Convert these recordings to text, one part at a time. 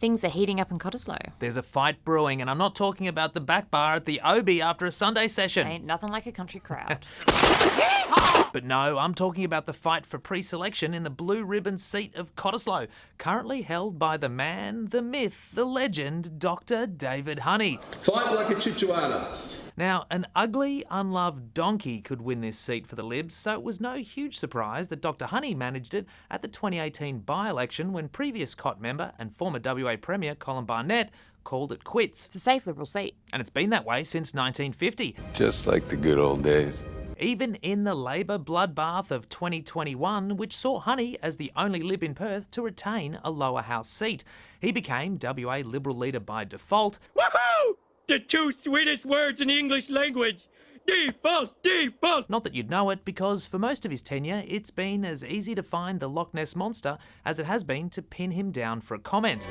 Things are heating up in Cottesloe. There's a fight brewing, and I'm not talking about the back bar at the Obi after a Sunday session. Ain't nothing like a country crowd. But no, I'm talking about the fight for pre-selection in the blue ribbon seat of Cottesloe, currently held by the man, the myth, the legend, Dr. David Honey. Fight like a Chichuana. Now, an ugly, unloved donkey could win this seat for the Libs, so it was no huge surprise that Dr. Honey managed it at the 2018 by-election when previous Cott member and former WA Premier Colin Barnett called it quits. It's a safe Liberal seat. And it's been that way since 1950. Just like the good old days. Even in the Labor bloodbath of 2021, which saw Honey as the only Lib in Perth to retain a lower house seat. He became WA Liberal leader by default. Woohoo! The two sweetest words in the English language. Default, default. Not that you'd know it, because for most of his tenure, it's been as easy to find the Loch Ness Monster as it has been to pin him down for a comment.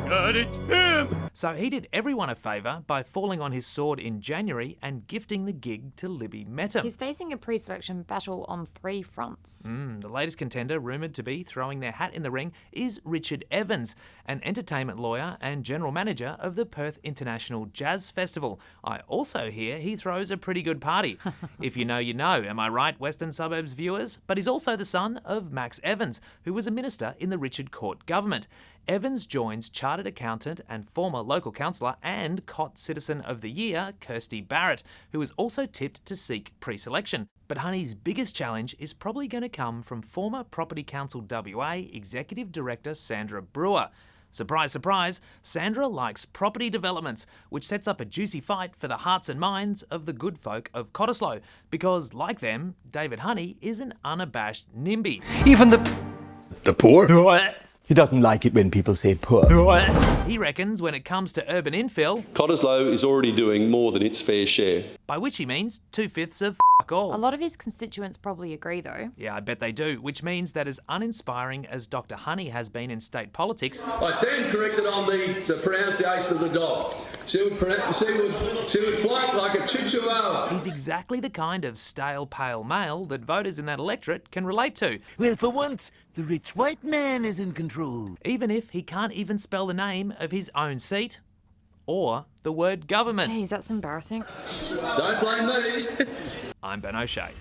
God, it's him! So he did everyone a favour by falling on his sword in January and gifting the gig to Libby Metam. He's facing a pre-selection battle on 3 fronts. The latest contender rumoured to be throwing their hat in the ring is Richard Evans, an entertainment lawyer and general manager of the Perth International Jazz Festival. I also hear he throws a pretty good party. If you know, you know. Am I right, Western Suburbs viewers? But he's also the son of Max Evans, who was a minister in the Richard Court government. Evans joins chartered accountant and former local councillor and Cott Citizen of the Year, Kirsty Barrett, who is also tipped to seek pre-selection. But Honey's biggest challenge is probably going to come from former Property Council WA Executive Director Sandra Brewer. Surprise, surprise, Sandra likes property developments, which sets up a juicy fight for the hearts and minds of the good folk of Cottesloe, because, like them, David Honey is an unabashed NIMBY. Even the poor? He doesn't like it when people say poor. He reckons when it comes to urban infill, Cottesloe is already doing more than its fair share. by which he means 2/5 of all. A lot of his constituents probably agree, though. Yeah, I bet they do, which means that as uninspiring as Dr. Honey has been in state politics, I stand corrected on the pronunciation of the dog. She would flight like a Chihuahua. he's exactly the kind of stale, pale male that voters in that electorate can relate to, Well, for once, the rich white man is in control. even if he can't even spell the name of his own seat or the word government. Jeez, that's embarrassing. Don't blame me. I'm Ben O'Shea.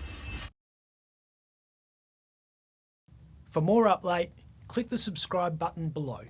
For more update, click the subscribe button below.